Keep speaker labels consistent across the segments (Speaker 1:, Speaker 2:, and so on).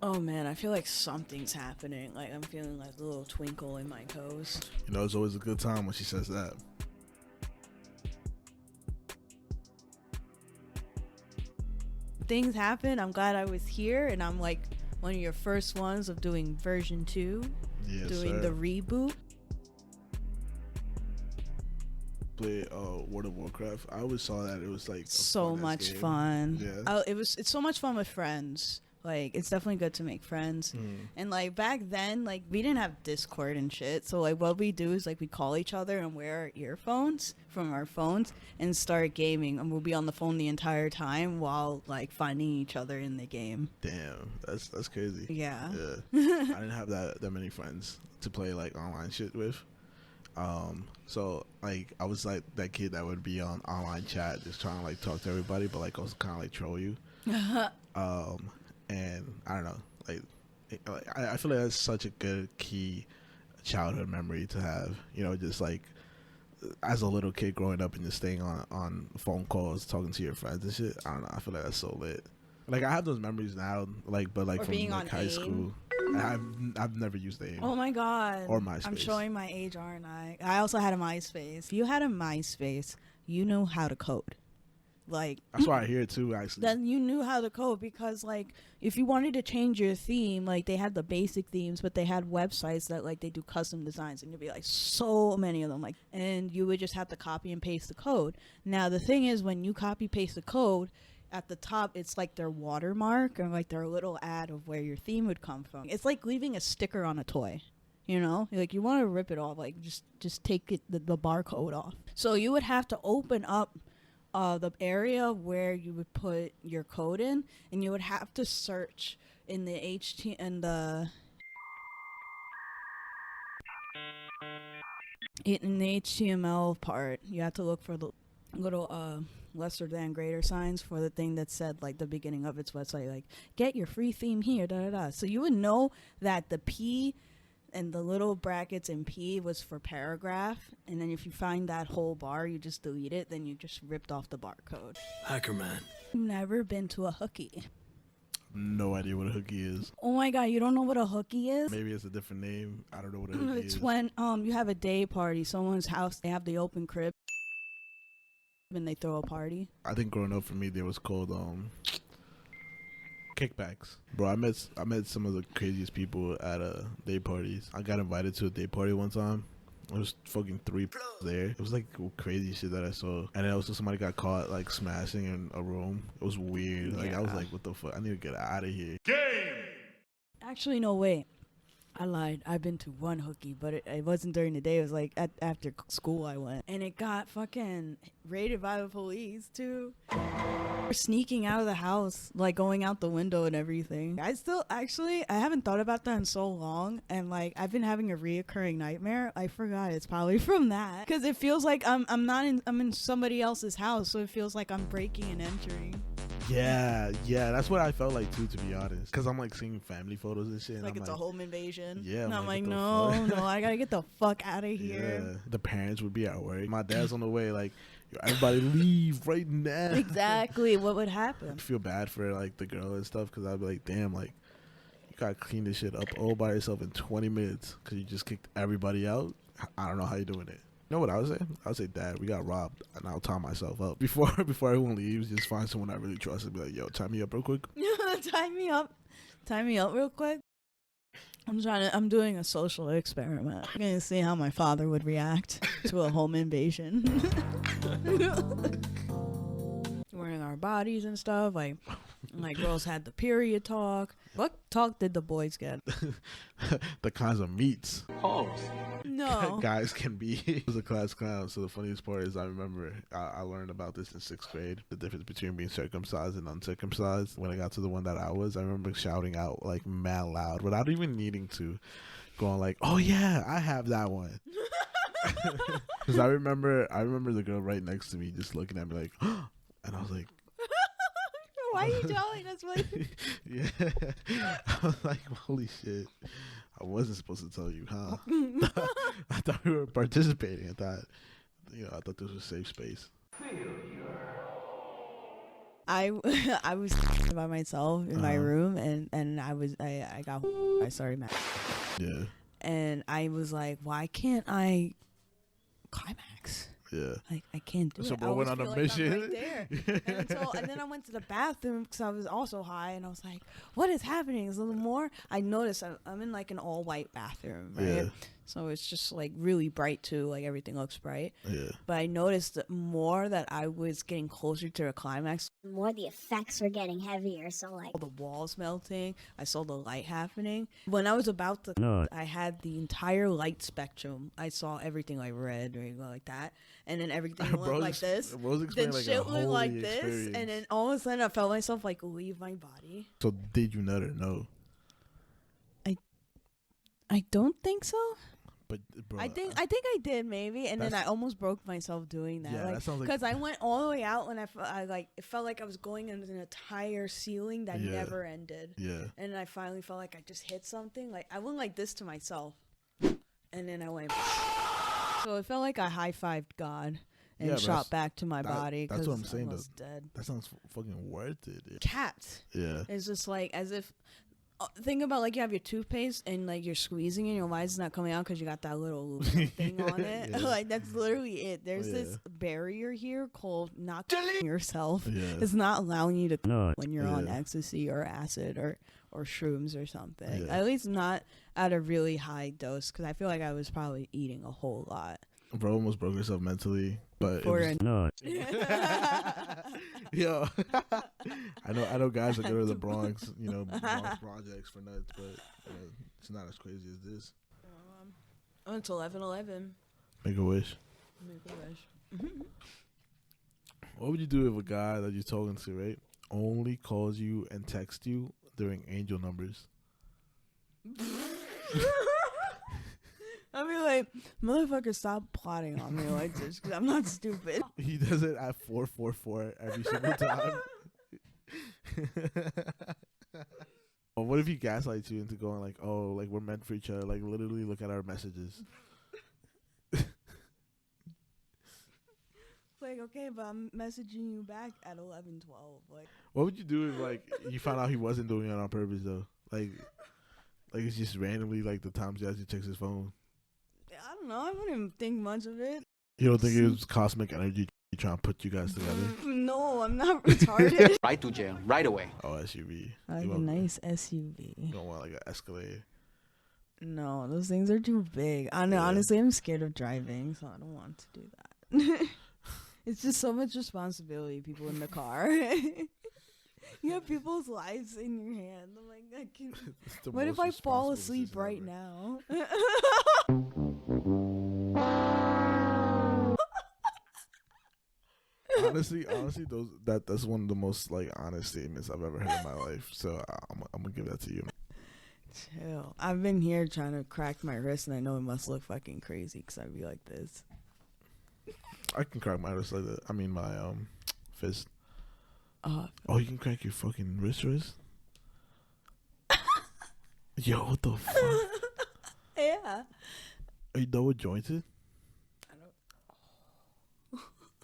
Speaker 1: Oh man, I feel like something's happening. Like I'm feeling like a little twinkle in my toes.
Speaker 2: You know, it's always a good time when she says that.
Speaker 1: Things happen. I'm glad I was here, and I'm like one of your first ones of doing version 2,
Speaker 2: Yes,
Speaker 1: doing
Speaker 2: sir.
Speaker 1: the reboot.
Speaker 2: Play World of Warcraft. I always saw that it was like
Speaker 1: So much
Speaker 2: game.
Speaker 1: fun.
Speaker 2: Yeah.
Speaker 1: It's so much fun with friends. Like it's definitely good to make friends. And like back then, like we didn't have Discord and shit. So like what we do is like we call each other and wear our earphones from our phones and start gaming, and we'll be on the phone the entire time while like finding each other in the game.
Speaker 2: Damn, that's crazy.
Speaker 1: Yeah.
Speaker 2: I didn't have that many friends to play like online shit with. So like I was like that kid that would be on online chat just trying to like talk to everybody, but like also kind of like troll you. And I don't know, I feel like that's such a good key childhood memory to have. You know, just like as a little kid growing up and just staying on phone calls, talking to your friends and shit. I don't know. I feel like that's so lit. Like I have those memories now, like but like
Speaker 1: Or
Speaker 2: from
Speaker 1: being
Speaker 2: like
Speaker 1: on
Speaker 2: high
Speaker 1: AIM.
Speaker 2: school. I've never used AIM.
Speaker 1: Oh my god.
Speaker 2: Or MySpace.
Speaker 1: I'm showing my age, aren't I? I also had a MySpace. If you had a MySpace, you know how to code. Like
Speaker 2: That's why I hear it too, actually.
Speaker 1: then you knew how to code, because like if you wanted to change your theme, like they had the basic themes, but they had websites that like they do custom designs, and there'd be like so many of them, like, and you would just have to copy and paste the code. Now the thing is, when you copy paste the code, at the top it's like their watermark or like their little ad of where your theme would come from. It's like leaving a sticker on a toy. You know, like you want to rip it off, like just take it the barcode off. So you would have to open up the area where you would put your code in, and you would have to search in the in the HTML part. You have to look for the little lesser than greater signs for the thing that said like the beginning of its website, like get your free theme here, da da da. So you would know that the P and the little brackets in P was for paragraph, and then if you find that whole bar, you just delete it, then you just ripped off the barcode.
Speaker 3: Hacker man.
Speaker 1: Never been to a hookie.
Speaker 2: No idea what a hookie is.
Speaker 1: Oh my god, you don't know what a hookie is?
Speaker 2: Maybe it's a different name. I don't know what a hookie is.
Speaker 1: It's when you have a day party, someone's house, they have the open crib, and they throw a party.
Speaker 2: I think growing up for me, there was called kickbacks. Bro, I met some of the craziest people at day parties. I got invited to a day party one time. There was fucking 3 there. It was like crazy shit that I saw. And then also somebody got caught like smashing in a room. It was weird. Like I was like, what the fuck? I need to get out of here. Game!
Speaker 1: Actually, no, wait. I lied. I've been to one hookie, but it wasn't during the day. It was like after school I went. And it got fucking raided by the police too. We're sneaking out of the house, like going out the window and everything. I haven't thought about that in so long. And like I've been having a reoccurring nightmare. I forgot it's probably from that. Because it feels like I'm in somebody else's house. So it feels like I'm breaking and entering.
Speaker 2: Yeah, that's what I felt like too, to be honest. Because I'm like seeing family photos and shit.
Speaker 1: Like
Speaker 2: and
Speaker 1: it's a home invasion.
Speaker 2: Yeah.
Speaker 1: And I'm like,
Speaker 2: what
Speaker 1: no,
Speaker 2: the fuck?
Speaker 1: I gotta get the fuck out of here.
Speaker 2: Yeah. The parents would be at work. My dad's on the way, like, yo, everybody leave right now.
Speaker 1: Exactly. What would happen?
Speaker 2: I feel bad for like the girl and stuff, because I'd be like, damn, like, you gotta clean this shit up all by yourself in 20 minutes because you just kicked everybody out. I don't know how you're doing it. You know what I would say? I would say, Dad, we got robbed, and I'll tie myself up before everyone leaves. Just find someone I really trust and be like, yo, tie me up real quick.
Speaker 1: Tie me up real quick. I'm doing a social experiment. I'm gonna see how my father would react to a home invasion. Wearing our bodies and stuff, like girls had the period talk. What talk did the boys get?
Speaker 2: The kinds of meats
Speaker 1: No.
Speaker 2: guys can be. It was a class clown. So the funniest part is I remember I learned about this in 6th grade, the difference between being circumcised and uncircumcised. When I got to the one that I remember shouting out like mad loud without even needing to, going like, oh yeah, I have that one. Because I remember the girl right next to me just looking at me like, and I was like,
Speaker 1: why are you telling us?
Speaker 2: Yeah. I was like, holy shit. I wasn't supposed to tell you, huh? I thought we were participating. I thought this was a safe space.
Speaker 1: I I was by myself in my room, and I got I started mad.
Speaker 2: Yeah.
Speaker 1: And I was like, why can't I climax?
Speaker 2: Yeah.
Speaker 1: Like, I can't do
Speaker 2: So
Speaker 1: it.
Speaker 2: bro
Speaker 1: I
Speaker 2: went
Speaker 1: always
Speaker 2: on a
Speaker 1: feel like I'm
Speaker 2: mission.
Speaker 1: right there. And then I went to the bathroom because I was also high, and I was like, what is happening? Is a little more. I noticed I'm in like an all white bathroom, right?
Speaker 2: Yeah.
Speaker 1: So it's just like really bright too, like everything looks bright.
Speaker 2: Yeah.
Speaker 1: But I noticed that more that I was getting closer to a climax.
Speaker 3: More the effects were getting heavier, so like
Speaker 1: All the walls melting. I saw the light happening. When I was about to, I had the entire light spectrum. I saw everything like red or like that, and then everything went like this. Then
Speaker 2: like
Speaker 1: shit
Speaker 2: a
Speaker 1: went like
Speaker 2: holy
Speaker 1: this,
Speaker 2: experience.
Speaker 1: and then all of a sudden I felt myself like leave my body.
Speaker 2: So did you let her know?
Speaker 1: I don't think so.
Speaker 2: But bro,
Speaker 1: I think I did maybe, and then I almost broke myself doing that.
Speaker 2: Yeah,
Speaker 1: like,
Speaker 2: that sounds like
Speaker 1: because I went all the way out, and I like it felt like I was going into an entire ceiling that never ended.
Speaker 2: Yeah.
Speaker 1: And I finally felt like I just hit something. Like I went like this to myself, and then I went. So it felt like I high-fived God and shot back to my body.
Speaker 2: That's what I'm saying.
Speaker 1: I was dead.
Speaker 2: That sounds fucking worth it. Yeah.
Speaker 1: Capped.
Speaker 2: Yeah.
Speaker 1: It's just like as if. Think about like you have your toothpaste and like you're squeezing and your line's not coming out because you got that little thing on it.
Speaker 2: Yeah.
Speaker 1: Like that's literally it. There's this barrier here called not yourself.
Speaker 2: Yeah.
Speaker 1: It's not allowing you to when you're on ecstasy or acid or shrooms or something.
Speaker 2: Yeah.
Speaker 1: At least not at a really high dose because I feel like I was probably eating a whole lot.
Speaker 2: Bro almost broke herself mentally, but
Speaker 1: For
Speaker 2: it was, yo, I know guys that go to the Bronx, Bronx projects for nuts, but it's not as crazy as this.
Speaker 1: Oh, it's 11/11.
Speaker 2: Make a wish.
Speaker 1: Make a wish.
Speaker 2: What would you do if a guy that you're talking to, right, only calls you and texts you during angel numbers?
Speaker 1: I'll be like, motherfucker, stop plotting on me like this because I'm not stupid.
Speaker 2: He does it at 444 every single time. Well, what if he gaslights you into going like, oh, like we're meant for each other, like literally look at our messages.
Speaker 1: Like, okay, but I'm messaging you back at 11:12. Like,
Speaker 2: what would you do if like you found out he wasn't doing it on purpose though? Like it's just randomly like the times he actually checks his phone.
Speaker 1: I don't know. I wouldn't even think much of it.
Speaker 2: You don't think it was cosmic energy trying to put you guys together?
Speaker 1: No, I'm not retarded.
Speaker 4: Right to jail, right away.
Speaker 2: Oh, SUV.
Speaker 1: I like a nice SUV.
Speaker 2: You don't want like an Escalade.
Speaker 1: No, those things are too big. I know. Honestly, I'm scared of driving, so I don't want to do that. It's just so much responsibility. People in the car. You have people's lives in your hand. I'm like, I can't. What if I fall asleep right now?
Speaker 2: honestly, that's one of the most like honest statements I've ever heard in my life. So I'm gonna give that to you.
Speaker 1: Chill. I've been here trying to crack my wrist, and I know it must look fucking crazy because I'd be like this.
Speaker 2: I can crack my wrist like that. I mean my fist. Oh, you can crack your fucking wrist? Yo, what the fuck?
Speaker 1: Yeah.
Speaker 2: Are you double jointed?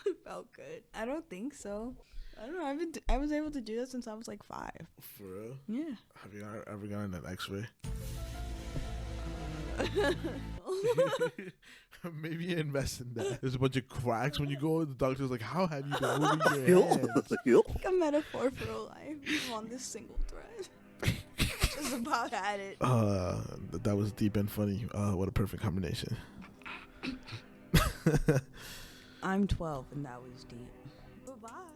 Speaker 1: It felt good. I don't think so. I don't know. I was able to do that since I was like 5.
Speaker 2: For real?
Speaker 1: Yeah.
Speaker 2: Have you ever gotten an X-ray? Maybe invest in that. There's a bunch of cracks when you go. The doctor's like, "How have you been moving your hands?"
Speaker 1: Like a metaphor for life. I'm on this single thread. Just about at it.
Speaker 2: That was deep and funny. What a perfect combination.
Speaker 1: I'm 12 and that was deep. Bye-bye.